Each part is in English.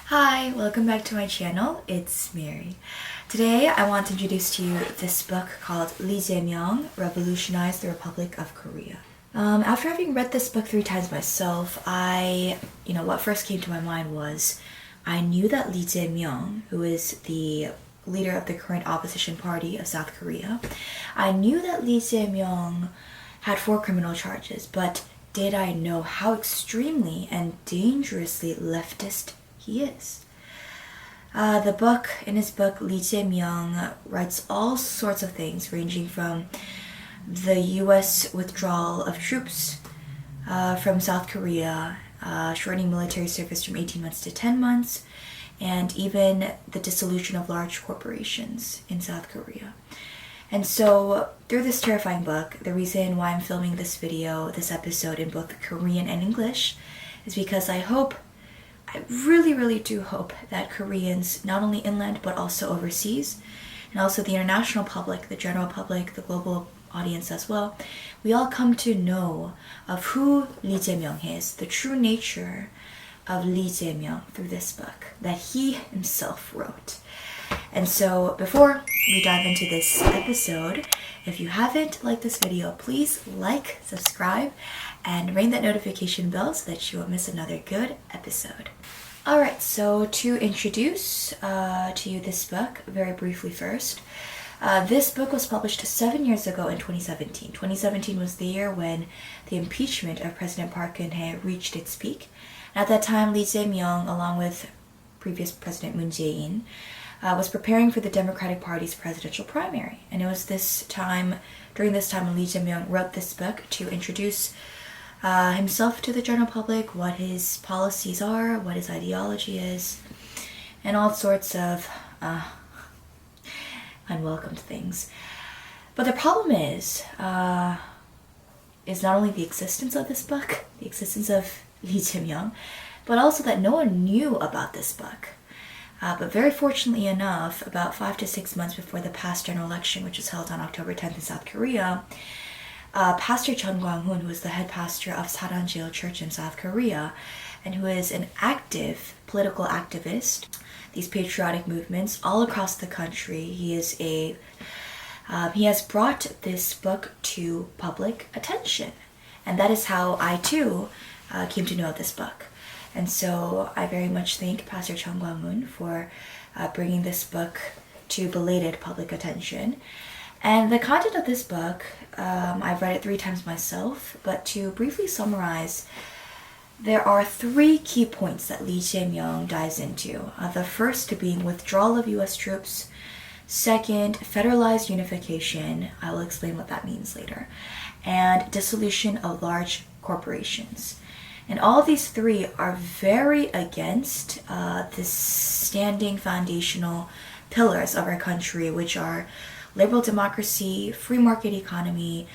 Hi, welcome back to my channel. It's Mary. Today I want to introduce to you this book called Lee Jae-myung, Revolutionize the Republic of Korea. After having read this book 3 times myself, what first came to my mind was I knew that Lee Jae-myung, who is the leader of the current opposition party of South Korea, I knew that Lee Jae-myung had 4 criminal charges, but did I know how extremely and dangerously leftist he is? In his book, Lee Jae-myung writes all sorts of things, ranging from the U.S. withdrawal of troops from South Korea, shortening military service from 18 months to 10 months, and even the dissolution of large corporations in South Korea. And so, through this terrifying book, the reason why I'm filming this episode in both Korean and English, is because I really do hope that Koreans, not only inland but also overseas, and also the international public, the general public, the global audience as well, we all come to know of who Lee Jae-myung is, the true nature of Lee Jae-myung through this book that he himself wrote. And so before we dive into this episode, if you haven't liked this video, please like, subscribe, and ring that notification bell so that you won't miss another good episode. Alright, so to introduce to you this book very briefly first, this book was published 7 years ago in 2017. 2017 was the year when the impeachment of President Park Geun-hye reached its peak. And at that time, Lee Jae-myung, along with previous President Moon Jae-in, was preparing for the Democratic Party's presidential primary. And it was during this time when Lee Jae-myung wrote this book to introduce himself to the general public, what his policies are, what his ideology is, and all sorts of unwelcome things. But the problem is not only the existence of this book, the existence of Lee Jae-myung, but also that no one knew about this book. But very fortunately enough, about 5 to 6 months before the past general election, which was held on October 10th in South Korea, Pastor Chun Kwang-hoon, who is the head pastor of Saranjeil Church in South Korea, and who is an active political activist, these patriotic movements all across the country, he has brought this book to public attention. And that is how I too came to know of this book. And so I very much thank Pastor Chun Kwang-hoon for bringing this book to belated public attention. And the content of this book, I've read it 3 times myself, but to briefly summarize, there are 3 key points that Lee Jae-myung dives into. The first being withdrawal of U.S. troops, second, federalized unification, I will explain what that means later, and dissolution of large corporations. And all these 3 are very against the standing foundational pillars of our country, which are liberal democracy, free market economy,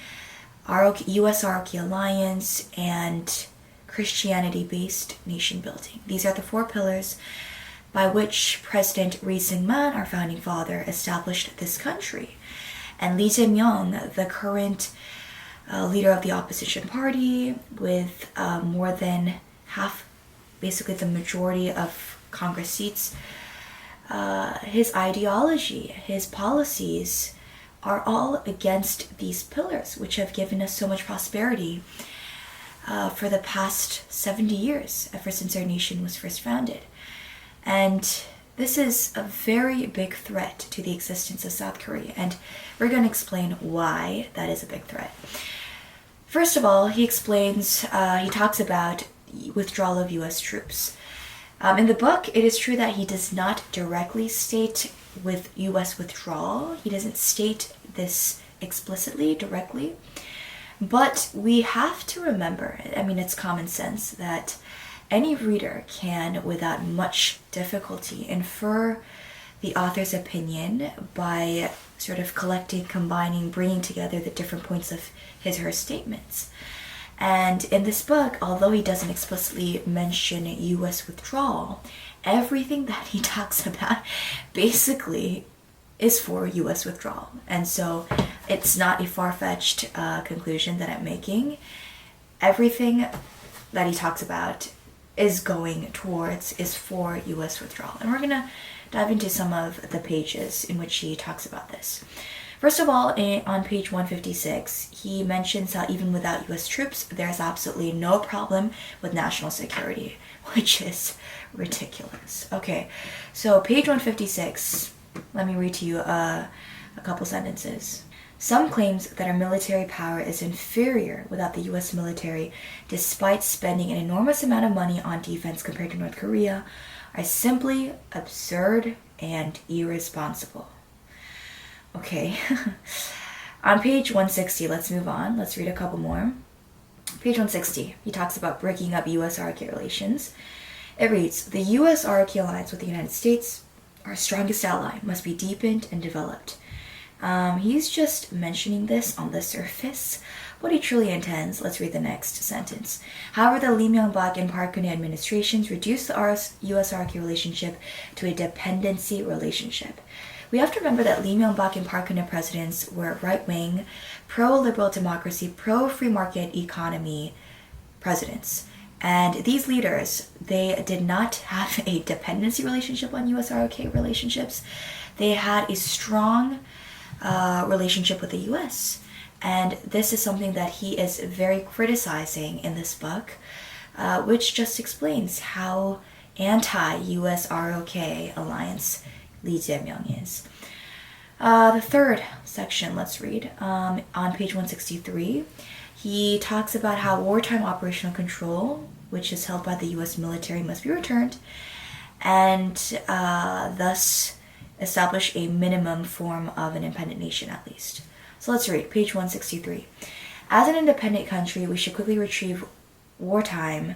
U.S. ROK alliance, and Christianity-based nation building. These are the 4 pillars by which President Lee Jae-myung, our founding father, established this country. And Lee Jae-myung, the current leader of the opposition party, with more than half, basically the majority of Congress seats, his ideology, his policies are all against these pillars, which have given us so much prosperity for the past 70 years, ever since our nation was first founded. And this is a very big threat to the existence of South Korea, and we're going to explain why that is a big threat. First of all, he talks about withdrawal of U.S. troops. In the book, it is true that he does not directly state with U.S. withdrawal. He doesn't state this explicitly, directly. But we have to remember, it's common sense, that any reader can, without much difficulty, infer the author's opinion by sort of collecting, combining, bringing together the different points of his or her statements. And in this book, although he doesn't explicitly mention U.S. withdrawal, everything that he talks about basically is for U.S. withdrawal. And so it's not a far-fetched conclusion that I'm making. Everything that he talks about is going towards is for U.S. withdrawal. And we're going to dive into some of the pages in which he talks about this. First of all, on page 156, he mentions how even without U.S. troops, there's absolutely no problem with national security, which is ridiculous. Okay, so page 156, let me read to you a couple sentences. Some claims that our military power is inferior without the U.S. military, despite spending an enormous amount of money on defense compared to North Korea, are simply absurd and irresponsible. Okay, on page 160, let's move on. Let's read a couple more. Page 160, he talks about breaking up U.S.-ROK relations. It reads, the U.S.-ROK alliance with the United States, our strongest ally, must be deepened and developed. He's just mentioning this on the surface. What he truly intends, let's read the next sentence. However, the Lee Jae-myung and Park Geun-hye administrations reduced the U.S.-ROK relationship to a dependency relationship. We have to remember that Lee Jae-myung and Park Geun-hye presidents were right-wing, pro-liberal democracy, pro-free market economy presidents. And these leaders, they did not have a dependency relationship on U.S.-ROK relationships. They had a strong relationship with the U.S. And this is something that he is very criticizing in this book, which just explains how anti-U.S.-ROK alliance Lee Jae-myung is. The third section, let's read. On page 163, he talks about how wartime operational control, which is held by the U.S. military, must be returned, and thus establish a minimum form of an independent nation at least. So let's read page 163. As an independent country, we should quickly retrieve wartime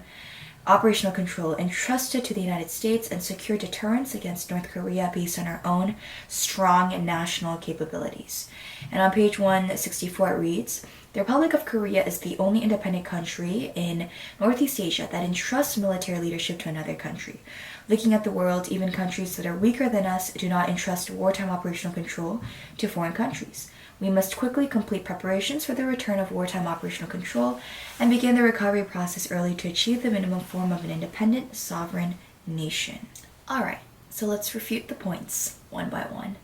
operational control entrusted to the United States and secure deterrence against North Korea based on our own strong national capabilities. And on page 164 it reads, the Republic of Korea is the only independent country in Northeast Asia that entrusts military leadership to another country. Looking at the world, even countries that are weaker than us do not entrust wartime operational control to foreign countries. We must quickly complete preparations for the return of wartime operational control and begin the recovery process early to achieve the minimum form of an independent, sovereign nation. Alright, so let's refute the points one by one.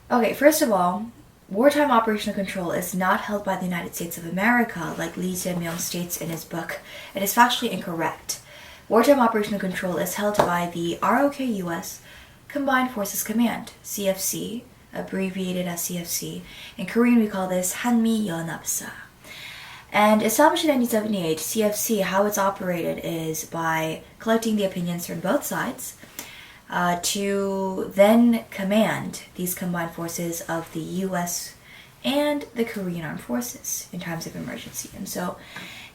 Okay, first of all, wartime operational control is not held by the United States of America, like Lee Jae-myung states in his book. It is factually incorrect. Wartime operational control is held by the ROK-US Combined Forces Command, CFC, abbreviated as CFC. In Korean, we call this 한미연합사. And established in 1978, CFC, how it's operated is by collecting the opinions from both sides to then command these combined forces of the US and the Korean Armed Forces in times of emergency. And so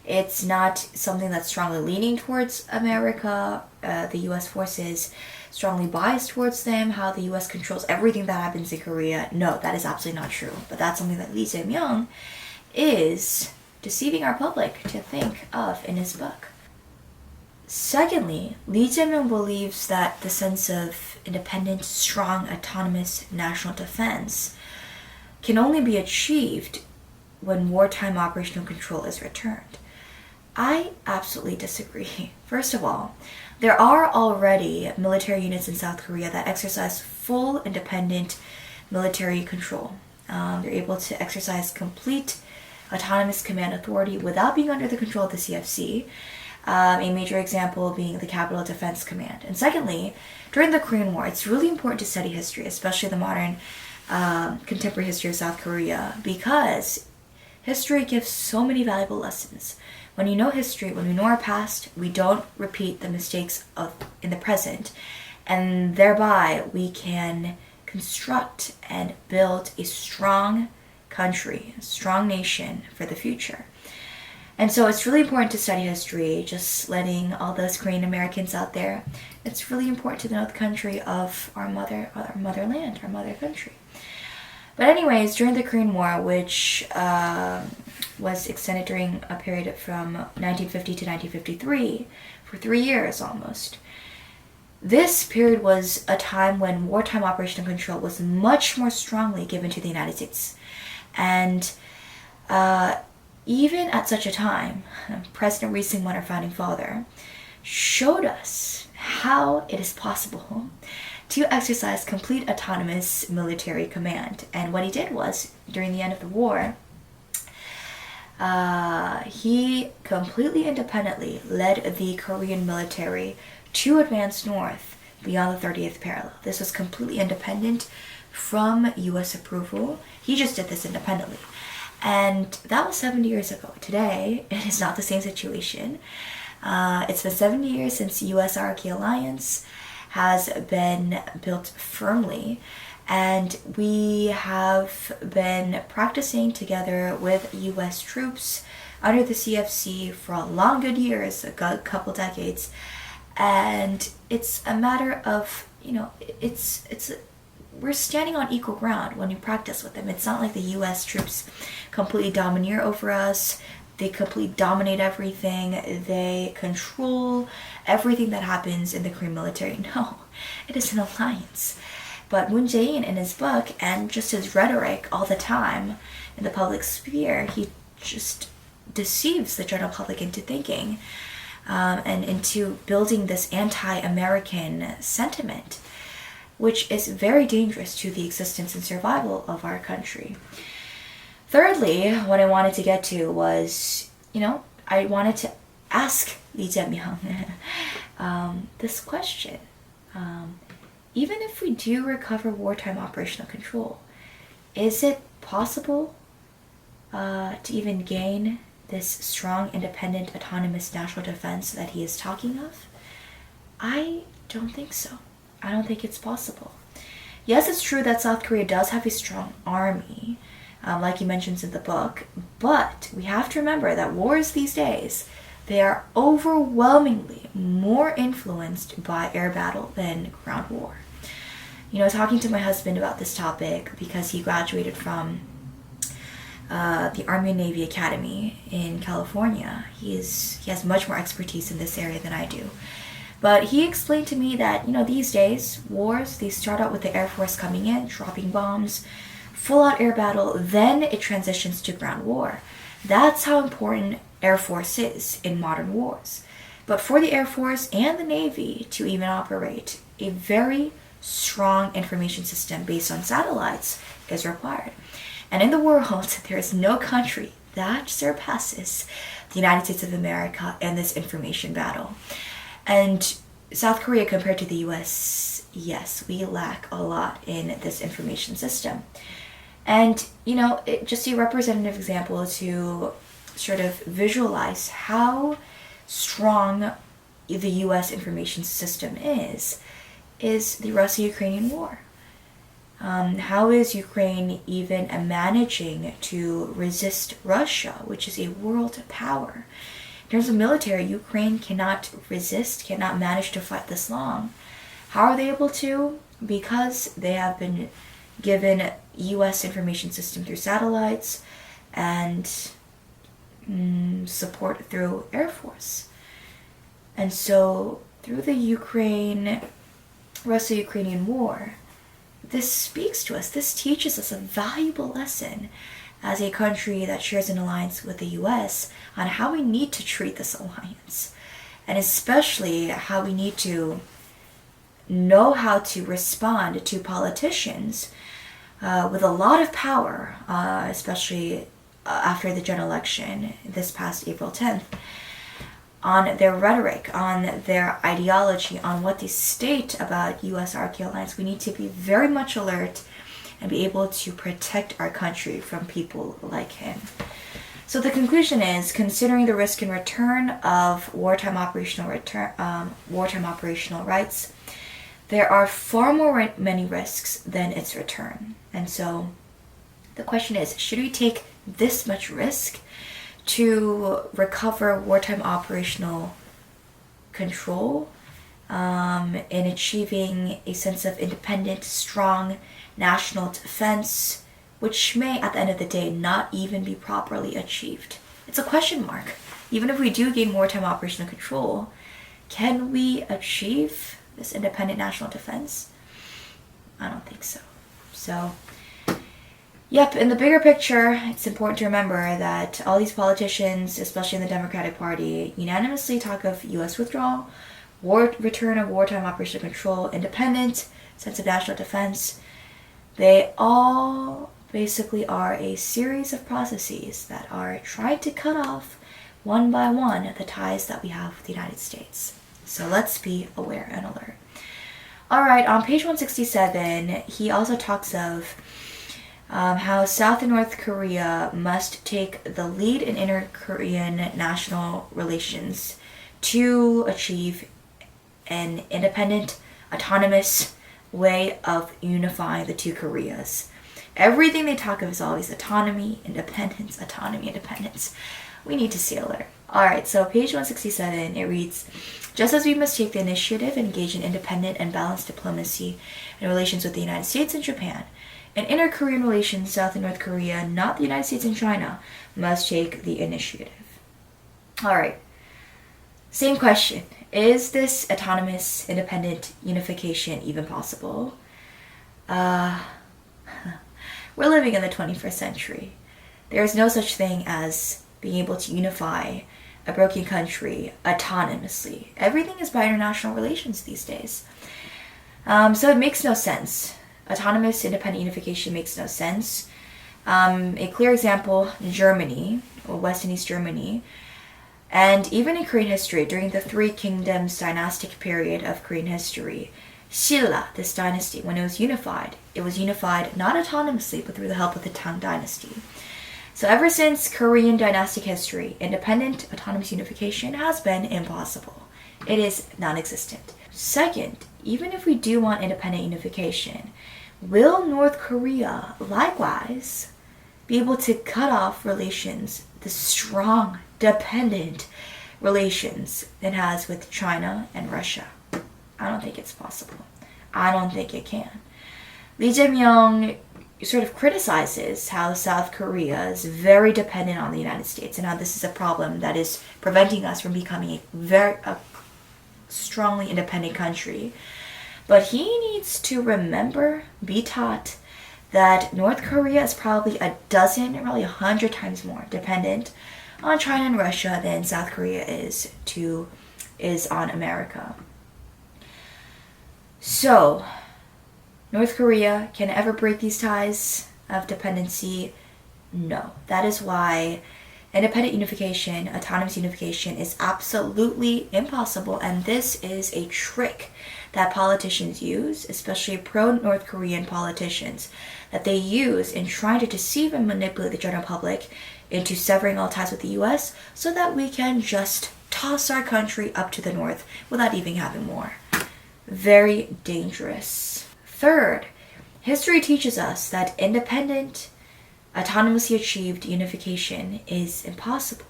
it's not something that's strongly leaning towards America. The US forces strongly biased towards them, how the US controls everything that happens in Korea. No, that is absolutely not true. But that's something that Lee Jae-myung is deceiving our public to think of in his book. Secondly, Lee Jae-myung believes that the sense of independent, strong, autonomous national defense can only be achieved when wartime operational control is returned. I absolutely disagree. First of all, there are already military units in South Korea that exercise full independent military control. They're able to exercise complete autonomous command authority without being under the control of the CFC. A major example being the Capital Defense Command. And secondly, during the Korean War, it's really important to study history, especially the modern contemporary history of South Korea, because history gives so many valuable lessons. When you know history, when we know our past, we don't repeat the mistakes in the present, and thereby we can construct and build a strong country, a strong nation for the future. And so it's really important to study history, just letting all those Korean Americans out there, it's really important to know the country of our motherland, our mother country. But anyways, during the Korean War, which was extended during a period from 1950 to 1953, for 3 years almost, this period was a time when wartime operational control was much more strongly given to the United States. And even at such a time, President Lee Jae-myung, our founding father, showed us how it is possible to exercise complete autonomous military command. And what he did was, during the end of the war, he completely independently led the Korean military to advance north beyond the 30th parallel. This was completely independent from US approval. He just did this independently. And that was 70 years ago. Today, it is not the same situation. It's been 70 years since US-RK alliance has been built firmly, and we have been practicing together with US troops under the CFC for a long good years, a couple decades, and it's a matter of, we're standing on equal ground when we practice with them. It's not like the US troops completely domineer over us. They completely dominate everything. They control everything that happens in the Korean military. No, it is an alliance. But Moon Jae-in, in his book and just his rhetoric all the time in the public sphere, he just deceives the general public into thinking and into building this anti-American sentiment, which is very dangerous to the existence and survival of our country. Thirdly, what I wanted to get to was, I wanted to ask Lee Jae-myung this question. Even if we do recover wartime operational control, is it possible to even gain this strong, independent, autonomous national defense that he is talking of? I don't think so. I don't think it's possible. Yes, it's true that South Korea does have a strong army, like he mentions in the book, but we have to remember that wars these days, they are overwhelmingly more influenced by air battle than ground war. Talking to my husband about this topic, because he graduated from the Army and Navy Academy in California, he has much more expertise in this area than I do. But he explained to me that, these days, wars, they start out with the Air Force coming in, dropping bombs, full-out air battle, then it transitions to ground war. That's how important Air Force is in modern wars. But for the Air Force and the Navy to even operate, a very strong information system based on satellites is required. And in the world, there is no country that surpasses the United States of America in this information battle. And South Korea, compared to the US, yes, we lack a lot in this information system. And, just a representative example to sort of visualize how strong the US information system is the Russia-Ukrainian war. How is Ukraine even managing to resist Russia, which is a world power? In terms of military, Ukraine cannot resist, cannot manage to fight this long. How are they able to? Because they have been given US information system through satellites and support through Air Force. And so through the Russia-Ukrainian war, this speaks to us, this teaches us a valuable lesson as a country that shares an alliance with the US on how we need to treat this alliance, and especially how we need to know how to respond to politicians with a lot of power, especially after the general election this past April 10th, on their rhetoric, on their ideology, on what they state about US-RK alliance. We need to be very much alert and be able to protect our country from people like him. So the conclusion is, considering the risk and return of wartime operational rights, there are far more many risks than its return. And so the question is, should we take this much risk to recover wartime operational control in achieving a sense of independent, strong national defense, which may, at the end of the day, not even be properly achieved? It's a question mark. Even if we do gain wartime operational control, can we achieve this independent national defense? I don't think so. So Yep, in the bigger picture, it's important to remember that all these politicians, especially in the Democratic Party, unanimously talk of U.S. withdrawal, return of wartime operational control, independence, sense of national defense. They all basically are a series of processes that are trying to cut off, one by one, the ties that we have with the United States. So let's be aware and alert. Alright, on page 167, he also talks of how South and North Korea must take the lead in inter-Korean national relations to achieve an independent, autonomous way of unifying the two Koreas. Everything they talk of is always autonomy, independence, autonomy, independence. We need to see alert. Alright, so page 167, it reads, just as we must take the initiative and engage in independent and balanced diplomacy in relations with the United States and Japan, in inter-Korean relations, South and North Korea, not the United States and China, must take the initiative. Alright, same question. Is this autonomous, independent unification even possible? We're living in the 21st century. There is no such thing as being able to unify a broken country autonomously. Everything is by international relations these days. So it makes no sense. Autonomous, independent unification makes no sense. A clear example, Germany, or West and East Germany, and even in Korean history, during the Three Kingdoms dynastic period of Korean history, Silla, this dynasty, when it was unified not autonomously, but through the help of the Tang dynasty. So ever since Korean dynastic history, independent, autonomous unification has been impossible. It is non-existent. Second, even if we do want independent unification, will North Korea likewise be able to cut off relations, the strong, dependent relations it has with China and Russia? I don't think it's possible. I don't think it can. Lee Jae-myung sort of criticizes how South Korea is very dependent on the United States and how this is a problem that is preventing us from becoming a very strongly independent country. But he needs to remember, be taught, that North Korea is probably a dozen, probably 100 times more dependent on China and Russia than South Korea is on America. So, North Korea can ever break these ties of dependency? No. That is why independent unification, autonomous unification is absolutely impossible, and this is a trick that politicians use, especially pro-North Korean politicians, that they use in trying to deceive and manipulate the general public into severing all ties with the US so that we can just toss our country up to the north without even having war. Very dangerous. Third, history teaches us that independent, autonomously achieved unification is impossible.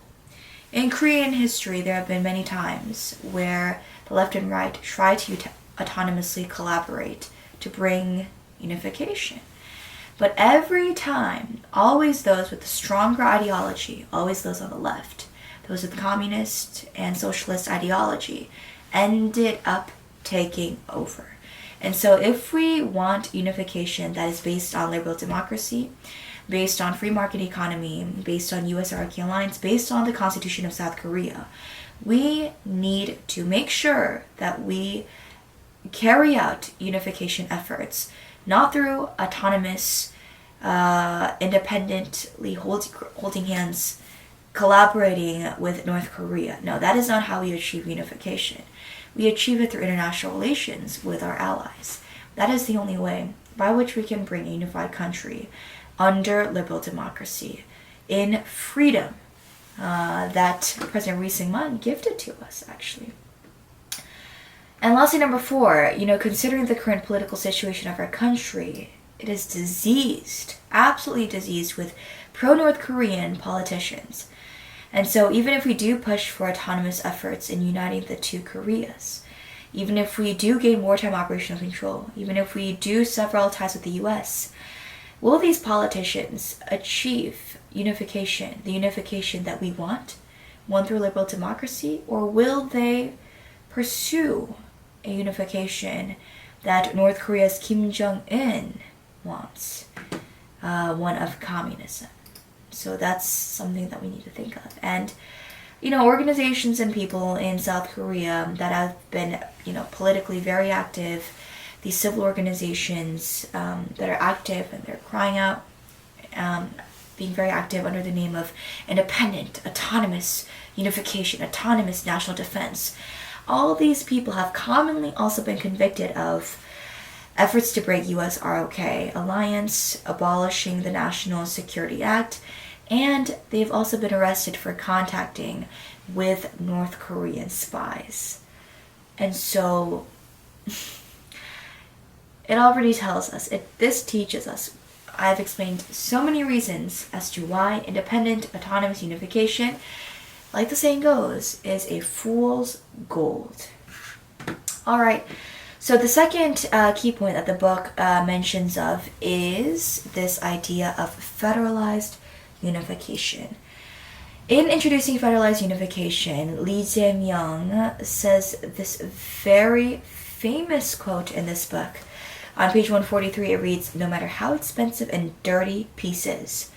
In Korean history, there have been many times where the left and right try to autonomously collaborate to bring unification. But every time, always those with the stronger ideology, always those on the left, those with communist and socialist ideology, ended up taking over. And so if we want unification that is based on liberal democracy, based on free market economy, based on US-RRQ alliance, based on the Constitution of South Korea, we need to make sure that we carry out unification efforts, not through autonomous, independently holding hands, collaborating with North Korea. No, that is not how we achieve unification. We achieve it through international relations with our allies. That is the only way by which we can bring a unified country under liberal democracy in freedom that President Lee Jae-myung gifted to us, actually. And lastly, number 4, considering the current political situation of our country, it is diseased, absolutely diseased with pro-North Korean politicians. And so even if we do push for autonomous efforts in uniting the two Koreas, even if we do gain wartime operational control, even if we do sever all ties with the US, will these politicians achieve unification, the unification that we want, one through liberal democracy, or will they pursue a unification that North Korea's Kim Jong-un wants? one of communism. So that's something that we need to think of. And, organizations and people in South Korea that have been, politically very active, these civil organizations that are active and they're crying out, being very active under the name of independent, autonomous unification, autonomous national defense. All these people have commonly also been convicted of efforts to break U.S. ROK alliance, abolishing the National Security Act, and they've also been arrested for contacting with North Korean spies. And so it already tells us, this teaches us, I've explained so many reasons as to why independent, autonomous unification, like the saying goes, is a fool's gold. Alright, so the second key point that the book mentions of is this idea of federalized unification. In introducing federalized unification, Lee Jae-myung says this very famous quote in this book. On page 143, it reads, "No matter how expensive and dirty peace is,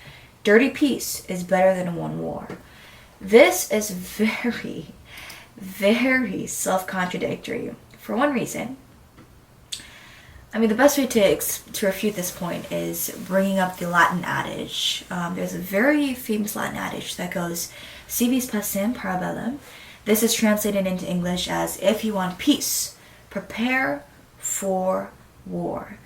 dirty peace is better than one war." This is very, very self-contradictory. For one reason, the best way to refute this point is bringing up the Latin adage. There's a very famous Latin adage that goes, "Si vis pacem, para bellum." This is translated into English as, "If you want peace, prepare for war."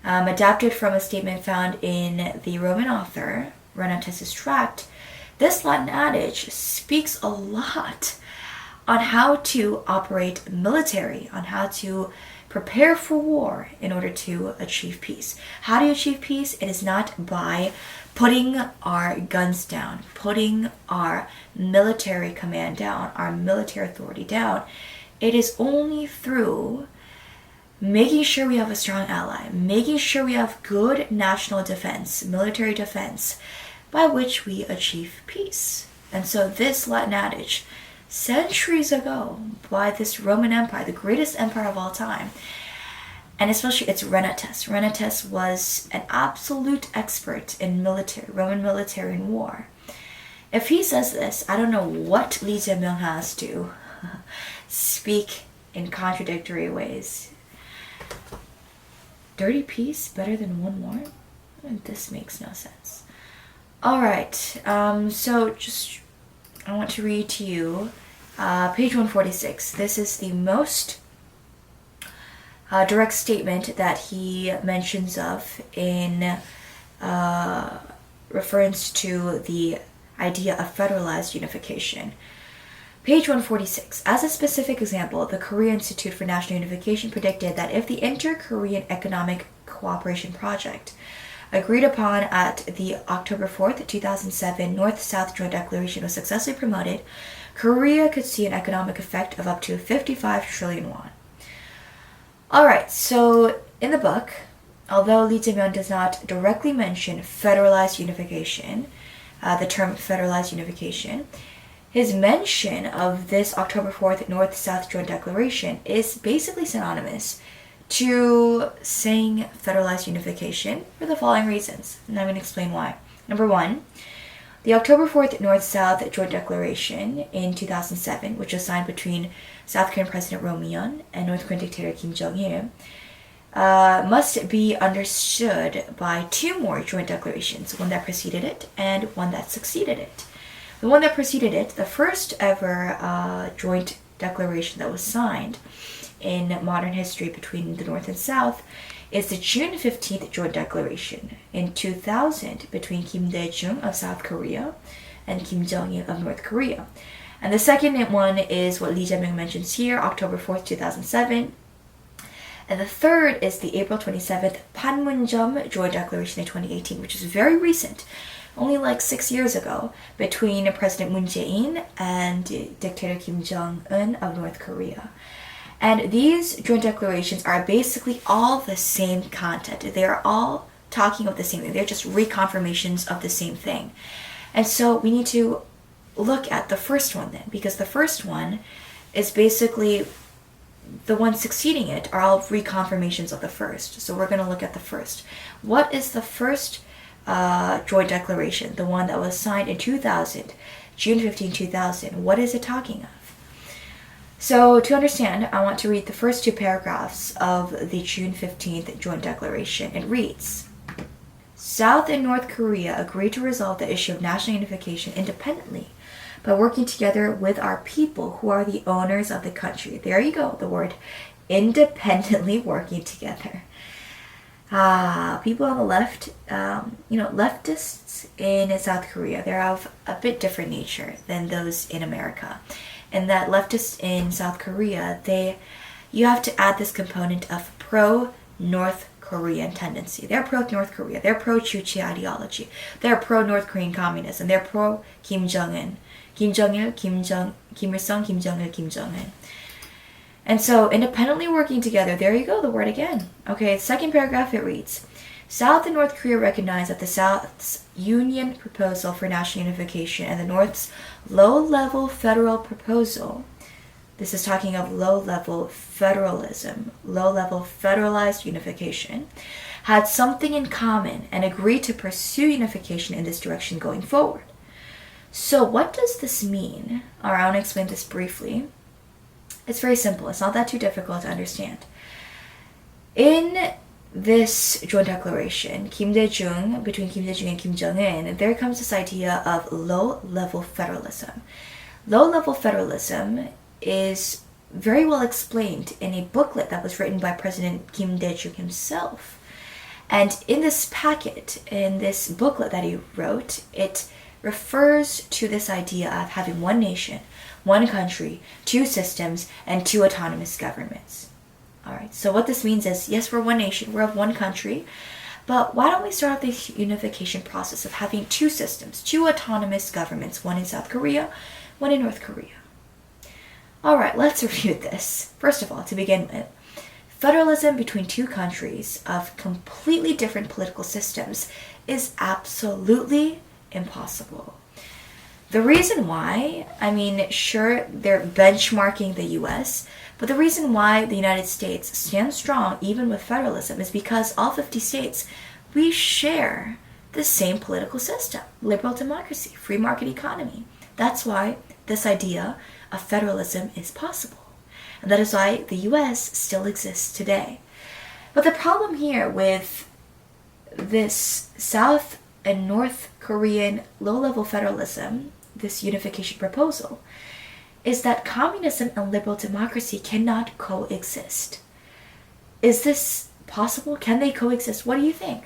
Adapted from a statement found in the Roman author Renatus' tract, this Latin adage speaks a lot on how to operate military, on how to prepare for war in order to achieve peace. How do you achieve peace? It is not by putting our guns down, putting our military command down, our military authority down. It is only through making sure we have a strong ally, making sure we have good national defense, military defense, by which we achieve peace. And so this Latin adage, centuries ago, by this Roman Empire, the greatest empire of all time, and especially its Renatus. Renatus was an absolute expert in military, Roman military and war. If he says this, I don't know what Lee Jae-myung has to speak in contradictory ways. Dirty peace better than one war? This makes no sense. Alright, so I want to read to you page 146. This is the most direct statement that he mentions of in reference to the idea of federalized unification. Page 146. As a specific example, the Korea Institute for National Unification predicted that if the Inter-Korean Economic Cooperation Project, agreed upon at the October 4th, 2007 North-South Joint Declaration, was successfully promoted, Korea could see an economic effect of up to 55 trillion won. Alright, so in the book, although Lee Jae-myung does not directly mention federalized unification, the term federalized unification, his mention of this October 4th North-South Joint Declaration is basically synonymous to saying federalized unification for the following reasons, and I'm going to explain why. Number one, the October 4th North-South Joint Declaration in 2007, which was signed between South Korean President Roh Moo-hyun and North Korean dictator Kim Jong-il, must be understood by two more joint declarations, one that preceded it and one that succeeded it. The one that preceded it, the first ever joint declaration that was signed in modern history between the North and South, is the June 15th Joint Declaration in 2000 between Kim Dae-jung of South Korea and Kim Jong-il of North Korea. And the second one is what Lee Jae-myung mentions here, October 4th, 2007. And the third is the April 27th Panmunjom Joint Declaration in 2018, which is very recent, only like 6 years ago, between President Moon Jae-in and dictator Kim Jong-un of North Korea. And these joint declarations are basically all the same content. They are all talking about the same thing. They're just reconfirmations of the same thing. And so we need to look at the first one then, because the first one is basically the one succeeding it are all reconfirmations of the first. So we're going to look at the first. What is the first joint declaration, the one that was signed in 2000, June 15, 2000. What is it talking of? So to understand, I want to read the first two paragraphs of the June 15th Joint Declaration. It reads, South and North Korea agree to resolve the issue of national unification independently by working together with our people who are the owners of the country. There you go, the word independently working together. People on the left, leftists in South Korea, they're of a bit different nature than those in America. And that leftists in South Korea, you have to add this component of pro-North Korean tendency. They're pro-North Korea. They're pro-Juche ideology. They're pro-North Korean communism. They're pro-Kim Jong-un. Kim Jong-il, Kim Il-sung, Kim Jong-il, Kim Jong-un. And so, independently working together, there you go, the word again. Okay, second paragraph, it reads, South and North Korea recognize that the South's union proposal for national unification and the North's low-level federal proposal, this is talking of low-level federalism, low-level federalized unification, had something in common and agreed to pursue unification in this direction going forward. So what does this mean? Or I want to explain this briefly. It's very simple. It's not that too difficult to understand. In this joint declaration, between Kim Dae-jung and Kim Jong-un, there comes this idea of low-level federalism. Low-level federalism is very well explained in a booklet that was written by President Kim Dae-jung himself. And in this packet, in this booklet that he wrote, it refers to this idea of having one nation, one country, two systems, and two autonomous governments. Alright, so what this means is, yes, we're one nation, we're of one country, but why don't we start off this unification process of having two systems, two autonomous governments, one in South Korea, one in North Korea. Alright, let's review this. First of all, to begin with, federalism between two countries of completely different political systems is absolutely impossible. The reason why, sure, they're benchmarking the US, but the reason why the United States stands strong even with federalism is because all 50 states, we share the same political system, liberal democracy, free market economy. That's why this idea of federalism is possible. And that is why the US still exists today. But the problem here with this South and North Korean low-level federalism, this unification proposal, is that communism and liberal democracy cannot coexist. Is this possible? Can they coexist? What do you think?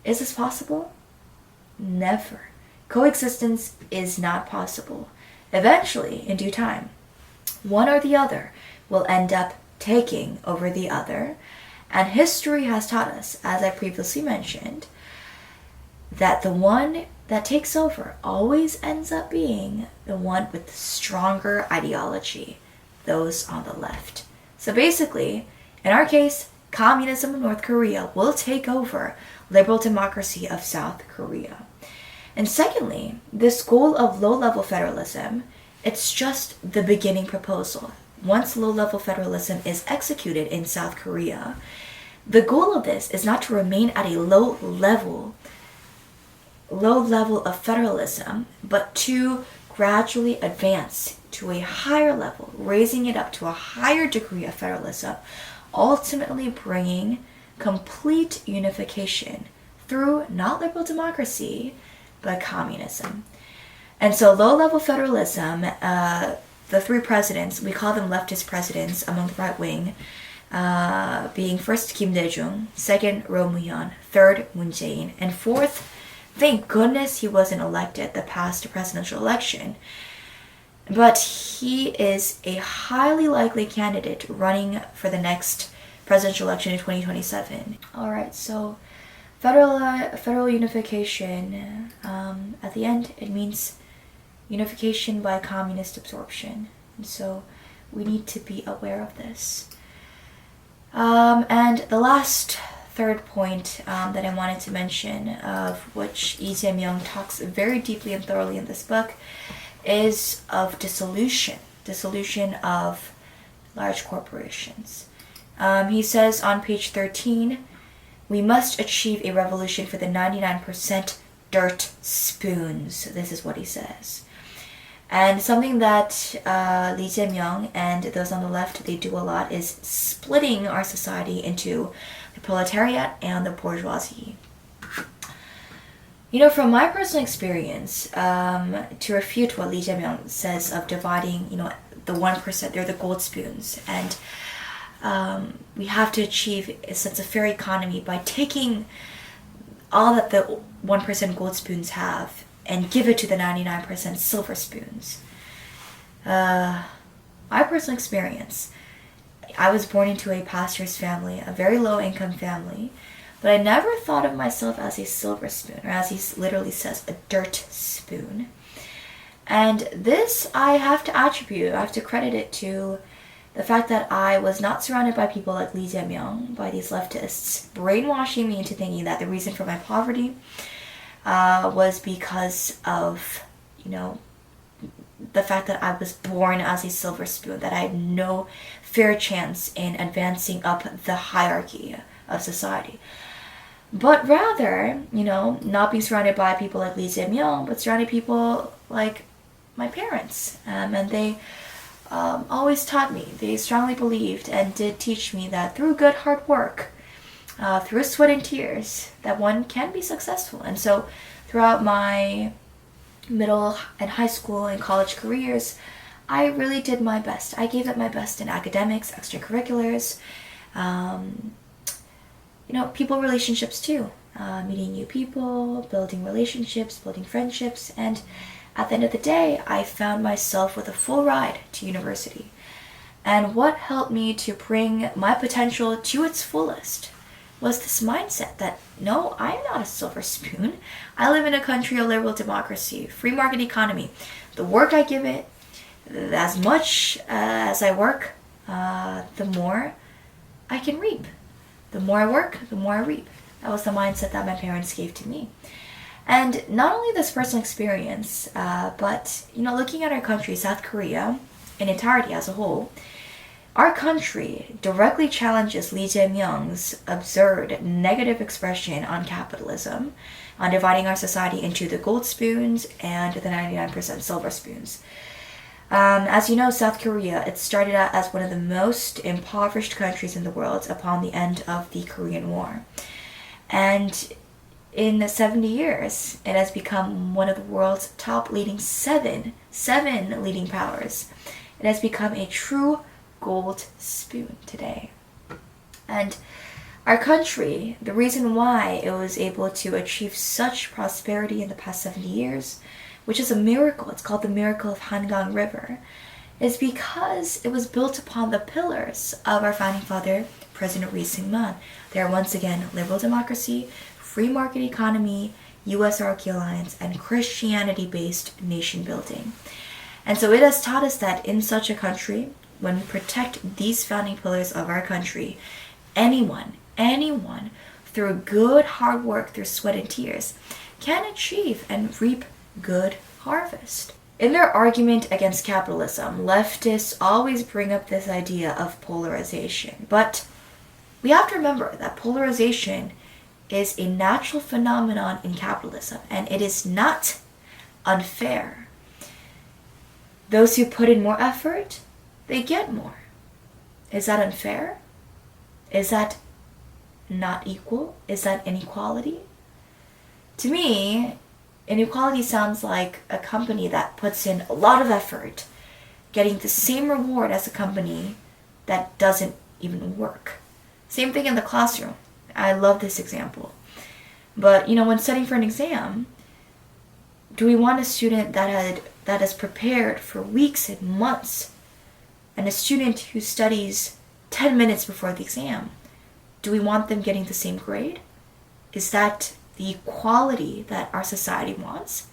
Is this possible? Never. Coexistence is not possible. Eventually, in due time, one or the other will end up taking over the other, and history has taught us, as I previously mentioned, that the one that takes over always ends up being the one with the stronger ideology, those on the left. So basically, in our case, communism in North Korea will take over liberal democracy of South Korea. And secondly, this goal of low-level federalism, it's just the beginning proposal. Once low-level federalism is executed in South Korea, the goal of this is not to remain at a low level of federalism, but to gradually advance to a higher level, raising it up to a higher degree of federalism, ultimately bringing complete unification through not liberal democracy, but communism. And so low-level federalism, the three presidents, we call them leftist presidents among the right wing, being first Kim Dae-jung, second Roh Moo-hyun, third Moon Jae-in, and fourth, thank goodness he wasn't elected the past presidential election. But he is a highly likely candidate running for the next presidential election in 2027. Alright, so federal unification, at the end, it means unification by communist absorption. And so we need to be aware of this. And the last third point that I wanted to mention, of which Lee Jae-myung talks very deeply and thoroughly in this book, is of dissolution of large corporations. He says on page 13 We must achieve a revolution for the 99% dirt spoons. This is what he says. And something that Lee Jae-myung and those on the left, they do a lot is splitting our society into the proletariat and the bourgeoisie. You know, from my personal experience, to refute what Lee Jae-myung says of dividing, the 1%, they're the gold spoons, and we have to achieve a sense of fair economy by taking all that the 1% gold spoons have and give it to the 99% silver spoons. My personal experience, I was born into a pastor's family, a very low income family, but I never thought of myself as a silver spoon, or as he literally says, a dirt spoon. And this I have to credit it to the fact that I was not surrounded by people like Lee Jae-myung, by these leftists, brainwashing me into thinking that the reason for my poverty was because of, the fact that I was born as a silver spoon, that I had no fair chance in advancing up the hierarchy of society. But rather, not being surrounded by people like Lee Jae-myung, but surrounded people like my parents. And they always taught me, they strongly believed and did teach me that through good hard work, through sweat and tears, that one can be successful. And so throughout my middle and high school and college careers, I really did my best. I gave it my best in academics, extracurriculars, people relationships too. Meeting new people, building relationships, building friendships, and at the end of the day, I found myself with a full ride to university. And what helped me to bring my potential to its fullest was this mindset that, no, I'm not a silver spoon. I live in a country of liberal democracy, free market economy. The work I give it, as much as I work, the more I can reap. The more I work, the more I reap. That was the mindset that my parents gave to me. And not only this personal experience, but, looking at our country, South Korea, in entirety as a whole, our country directly challenges Lee Jae-myung's absurd negative expression on capitalism, on dividing our society into the gold spoons and the 99% silver spoons. As you know, South Korea, it started out as one of the most impoverished countries in the world upon the end of the Korean War. And in 70 years, it has become one of the world's top leading seven leading powers. It has become a true gold spoon today. And our country, the reason why it was able to achieve such prosperity in the past 70 years, which is a miracle, it's called the miracle of Hangang River, is because it was built upon the pillars of our founding father, President Lee Jae-myung. They are once again liberal democracy, free market economy, US-ROK alliance, and Christianity-based nation building. And so it has taught us that in such a country, when we protect these founding pillars of our country, anyone, through good hard work, through sweat and tears, can achieve and reap good harvest. In their argument against capitalism, leftists always bring up this idea of polarization. But we have to remember that polarization is a natural phenomenon in capitalism, and it is not unfair. Those who put in more effort, they get more. Is that unfair? Is that not equal? Is that inequality? To me, inequality sounds like a company that puts in a lot of effort getting the same reward as a company that doesn't even work. Same thing in the classroom. I love this example. But, when studying for an exam, do we want a student that has prepared for weeks and months, and a student who studies 10 minutes before the exam? Do we want them getting the same grade? Is that the equality that our society wants?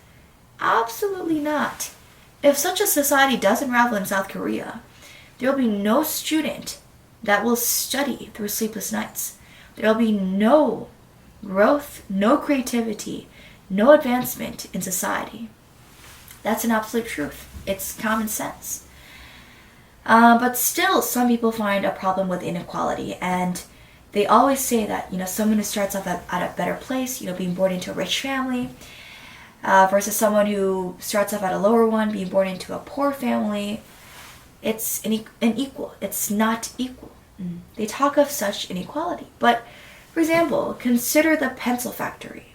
Absolutely not. If such a society does unravel in South Korea, there will be no student that will study through sleepless nights. There will be no growth, no creativity, no advancement in society. That's an absolute truth. It's common sense. But still, some people find a problem with inequality, and they always say that, someone who starts off at a better place, being born into a rich family, versus someone who starts off at a lower one, being born into a poor family, it's unequal. It's not equal. They talk of such inequality. But, for example, consider the pencil factory.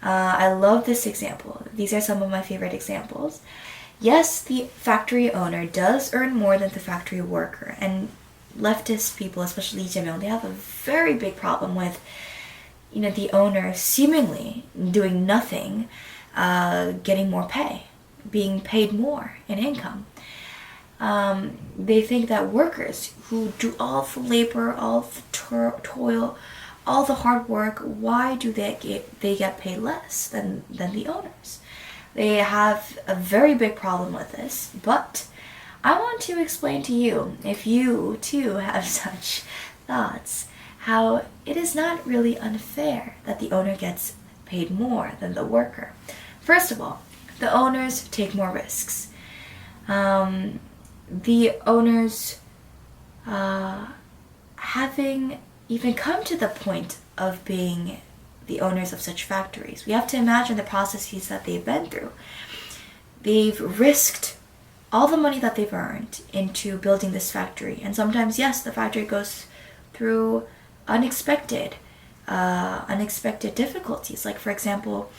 I love this example. These are some of my favorite examples. Yes, the factory owner does earn more than the factory worker. And leftist people, especially Lee Jae-myung, they have a very big problem with, the owner seemingly doing nothing, getting more pay, being paid more in income. They think that workers who do all the labor, all the toil, all the hard work, why do they get paid less than the owners? They have a very big problem with this, but I want to explain to you, if you too have such thoughts, how it is not really unfair that the owner gets paid more than the worker. First of all, the owners take more risks. The owners having even come to the point of being the owners of such factories, we have to imagine the processes that they've been through. They've risked all the money that they've earned into building this factory. And sometimes, yes, the factory goes through unexpected difficulties. Like, for example,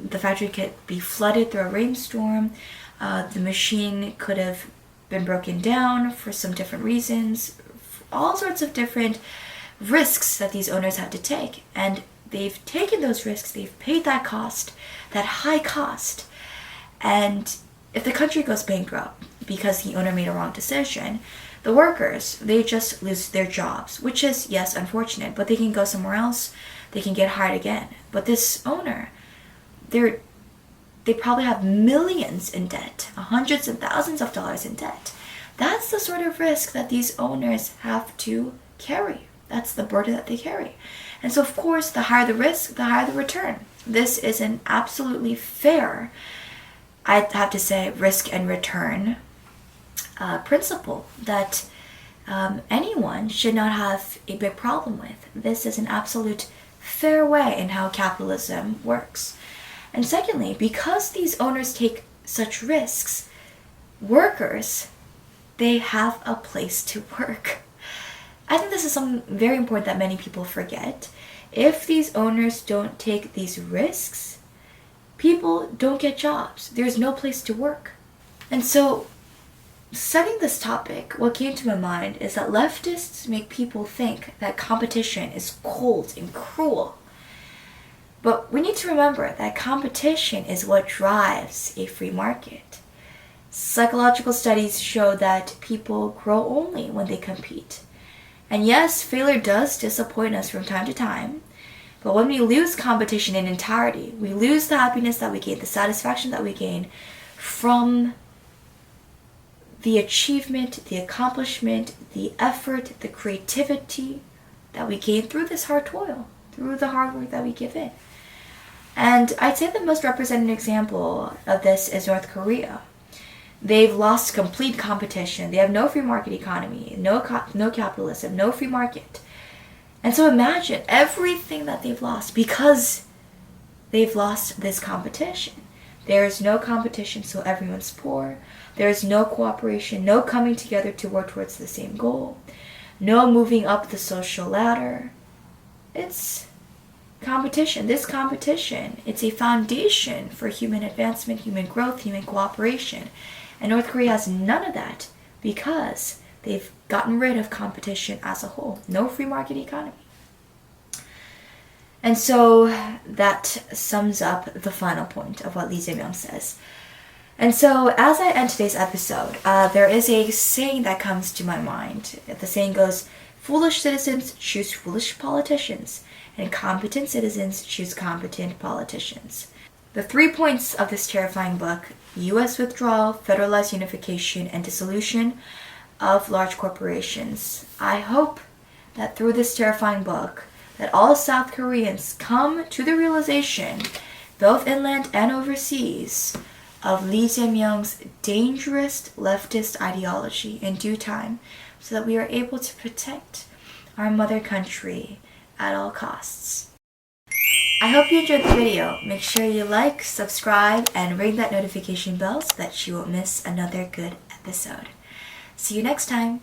the factory could be flooded through a rainstorm. The machine could have been broken down for some different reasons. All sorts of different risks that these owners had to take. And they've taken those risks. They've paid that cost, that high cost. And if the country goes bankrupt because the owner made a wrong decision, the workers, they just lose their jobs, which is, yes, unfortunate, but they can go somewhere else. They can get hired again. But this owner, they probably have millions in debt, hundreds and thousands of dollars in debt. That's the sort of risk that these owners have to carry. That's the burden that they carry. And so, of course, the higher the risk, the higher the return. This is an absolutely fair, I'd have to say, risk and return principle that anyone should not have a big problem with. This is an absolute fair way in how capitalism works. And secondly, because these owners take such risks, workers, they have a place to work. I think this is something very important that many people forget. If these owners don't take these risks, people don't get jobs. There's no place to work. And so, studying this topic, what came to my mind is that leftists make people think that competition is cold and cruel. But we need to remember that competition is what drives a free market. Psychological studies show that people grow only when they compete. And yes, failure does disappoint us from time to time. But when we lose competition in entirety, we lose the happiness that we gain, the satisfaction that we gain from the achievement, the accomplishment, the effort, the creativity that we gain through this hard toil, through the hard work that we give in. And I'd say the most representative example of this is North Korea. They've lost complete competition. They have no free market economy, no capitalism, no free market. And so imagine everything that they've lost because they've lost this competition. There is no competition, so everyone's poor. There is no cooperation, no coming together to work towards the same goal, no moving up the social ladder. It's competition. This competition, it's a foundation for human advancement, human growth, human cooperation. And North Korea has none of that because they've gotten rid of competition as a whole. No free market economy. And so that sums up the final point of what Lee Jae-myung says. And so as I end today's episode, there is a saying that comes to my mind. The saying goes, foolish citizens choose foolish politicians, and competent citizens choose competent politicians. The 3 points of this terrifying book, U.S. withdrawal, federalized unification, and dissolution of large corporations. I hope that through this terrifying book, that all South Koreans come to the realization, both inland and overseas, of Lee Jae-myung's dangerous leftist ideology in due time, so that we are able to protect our mother country at all costs. I hope you enjoyed the video. Make sure you like, subscribe, and ring that notification bell so that you won't miss another good episode. See you next time.